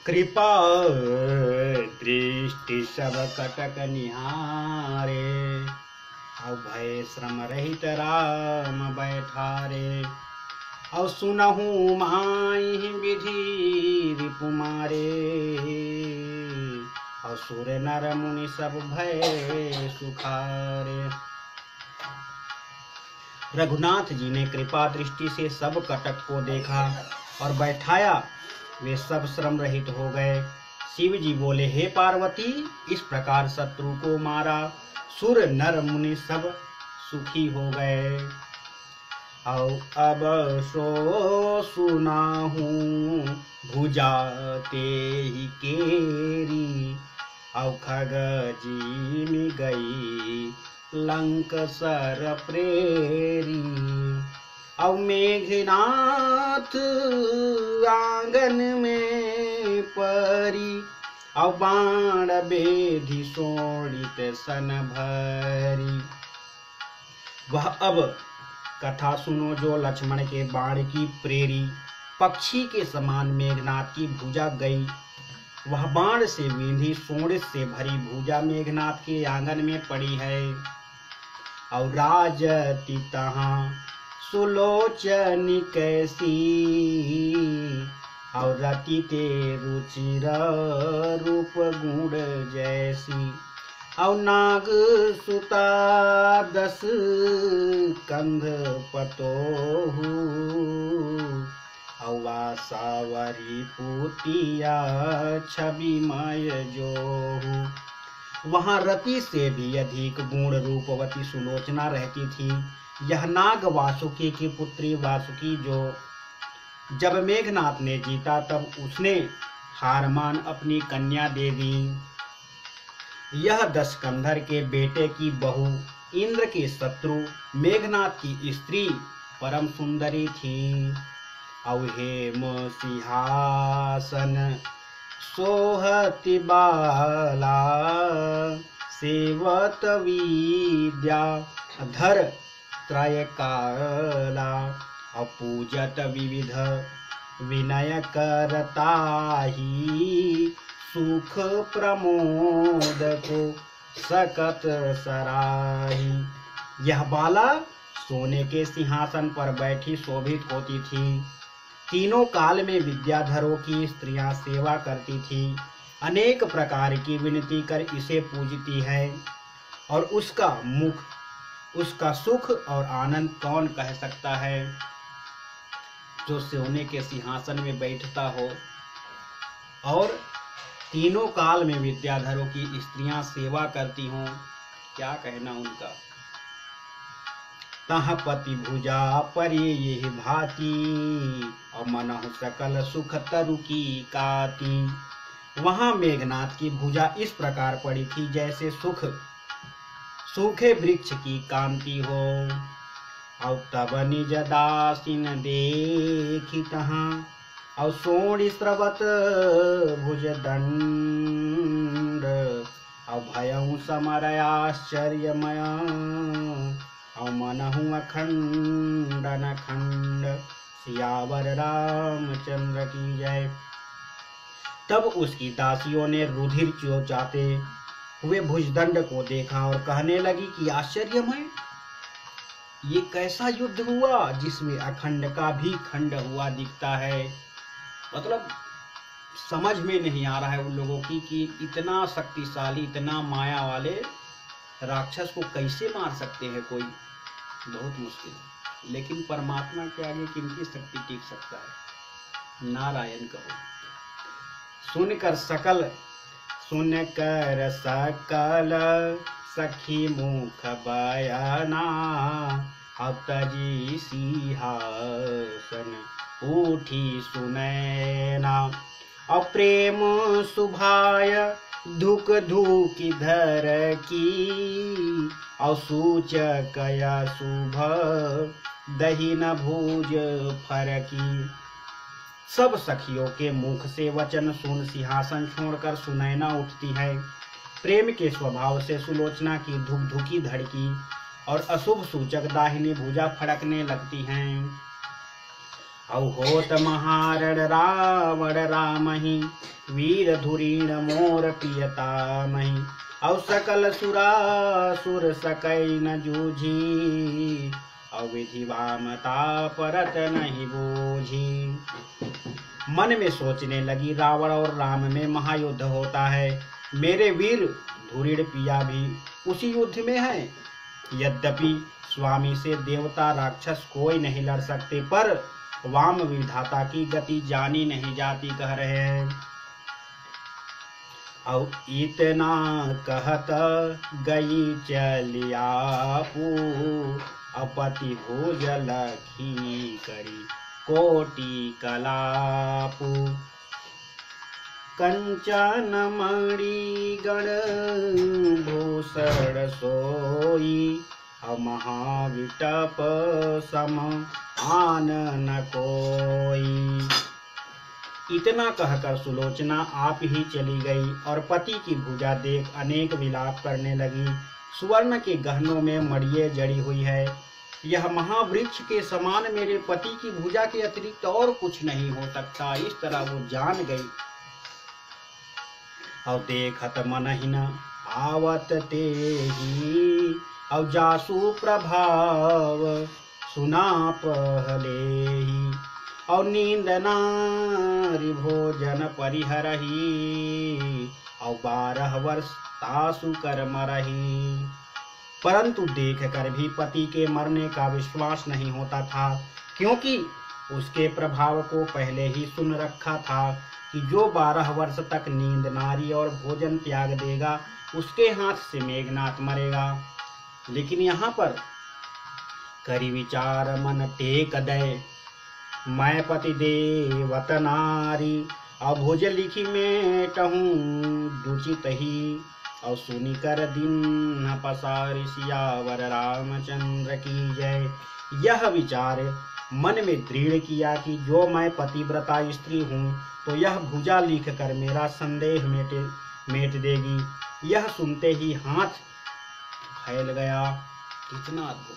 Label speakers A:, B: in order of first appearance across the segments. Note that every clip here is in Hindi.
A: कृपा दृष्टि सब कटक निहारे, अब भय श्रम रहित राम बैठारे। अब सुनहु माहि विधि रिपुमारे, और सुर नर मुनि सब भय सुखारे। रघुनाथ जी ने कृपा दृष्टि से सब कटक को देखा और बैठाया, वे सब श्रम रहित हो गए। शिव जी बोले, हे पार्वती, इस प्रकार शत्रु को मारा, सुर नर मुनि सब सुखी हो गए। अब सो सुनाहू भुजा ते ही केरी, अब खग जी गई लंक सर प्रेरी। अब मेघनाथ आंगन में परी, अब बाण बेधि सोड़ित सन भरी। वह अब कथा सुनो जो लक्ष्मण के बाण की प्रेरी। पक्षी के समान मेघनाथ की भुजा गई, वह बाण से विंधी सोड़ित से भरी भुजा मेघनाथ के आंगन में पड़ी है। और राजति तहाँ सुलोचन कैसी, और रति ते रुचिर रूप गुण जैसी। और नाग सुता 10 कंध पतोहू, और वासावरी पुतिया छविमय जोहू। वहाँ रति से भी अधिक गुण रूपवती सुलोचना रहती थी। यह नाग वासुकी की पुत्री वासुकी, जो जब मेघनाथ ने जीता तब उसने हारमान अपनी कन्या दे दी। यह दशकंधर के बेटे की बहू, इंद्र के शत्रु मेघनाथ की स्त्री परम सुंदरी थी। और हेम सिंहासन सोहति बाला, सेवत विद्या धर त्रय काला। अपूजत विविध विनय करताही, सुख प्रमोद को सकत सराही। यह बाला सोने के सिंहासन पर बैठी शोभित होती थी। तीनों काल में विद्याधरों की स्त्रियां सेवा करती थी। अनेक प्रकार की विनती कर इसे पूजती है, और उसका मुख, उसका सुख और आनंद कौन कह सकता है। जो सोने के सिंहासन में बैठता हो और तीनों काल में विद्याधरों की स्त्रियां सेवा करती हों, क्या कहना उनका। तह पति भुजा पर ये भाती, और मनहु सकल सुख तरु की काती। वहां मेघनाथ की भुजा इस प्रकार पड़ी थी जैसे सुख सूखे वृक्ष की कांति हो। और तब निज दासिन देखी तहाँ, और सोणि स्रवत भुज दंड। और भयउ समर आश्चर्यमय, और मनहु अखंडन खंड। सियावर रामचंद्र की जय। तब उसकी दासियों ने रुधिर चोचाते हुए भुजदंड को देखा और कहने लगी कि आश्चर्यमय, ये कैसा युद्ध हुआ जिसमें अखंड का भी खंड हुआ दिखता है। मतलब समझ में नहीं आ रहा है उन लोगों की कि इतना शक्तिशाली, इतना माया वाले राक्षस को कैसे मार सकते हैं कोई, बहुत मुश्किल। लेकिन परमात्मा के आगे किनकी शक्ति टिक सकता है। नारायण कहो। सुनकर सकल सखी मुख बयाना, अब तजी सिंहासन उठी सुनैना। अप्रेम सुभाय धुक धुकी धर की, और सूचक शुभ दहिन भुज फरकी। सब सखियों के मुख से वचन सुन सिंहासन छोड़कर सुनैना उठती है। प्रेम के स्वभाव से सुलोचना की धुकधुकी धड़की और अशुभ सूचक दाहिनी भुजा फड़कने लगती हैं। औ होत महारण रावण रामहि, वीर धुरीण मोर प्रियतामहि। औ सकल सुरासुर सकै न जूझी, औ विधि वामता परत नहीं बूझी। मन में सोचने लगी, रावण और राम में महायुद्ध होता है, मेरे वीर धुरीण पिया भी उसी युद्ध में है। यद्यपि स्वामी से देवता राक्षस कोई नहीं लड़ सकते, पर वाम विधाता की गति जानी नहीं जाती कह रहे हैं। औ इतना कहत गई चलियापू, अपति भोज लखी करी कोटि कलापू। कंचन मणि गण भूषण सोई, महाविटप सम आन न कोई। इतना कहकर सुलोचना आप ही चली गई और पति की भुजा देख अनेक विलाप करने लगी। सुवर्ण के गहनों में मड़िये जड़ी हुई है, यह महावृक्ष के समान मेरे पति की भुजा के अतिरिक्त और कुछ नहीं हो सकता, इस तरह वो जान गई। और देखत मनहिन आवत तेहि, और जासु प्रभाव सुना पहलेहि। और नींद नारी भोजन परिहरहि, और 12 वर्ष तासु कर मरहि। परंतु देख कर भी पति के मरने का विश्वास नहीं होता था, क्योंकि उसके प्रभाव को पहले ही सुन रखा था कि जो 12 वर्ष तक नींद नारी और भोजन त्याग देगा, उसके हाथ से मेघनाथ मरेगा। लेकिन यहाँ पर करी विचार मन टेक दे, मैं पति देवत नारी, और भुज लिखी में टहूँ दुचित ही। और सुनी कर दिन पसारि सियावर रामचंद्र की जय। यह विचार मन में दृढ़ किया कि जो मैं पतिव्रता स्त्री हूँ, तो यह भुजा लिख कर मेरा संदेह मेट देगी। यह सुनते ही हाथ फैल गया। कितना अद्भुत!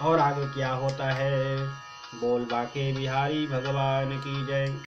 A: और आगे क्या होता है? बोल बाके बिहारी भगवान की जय।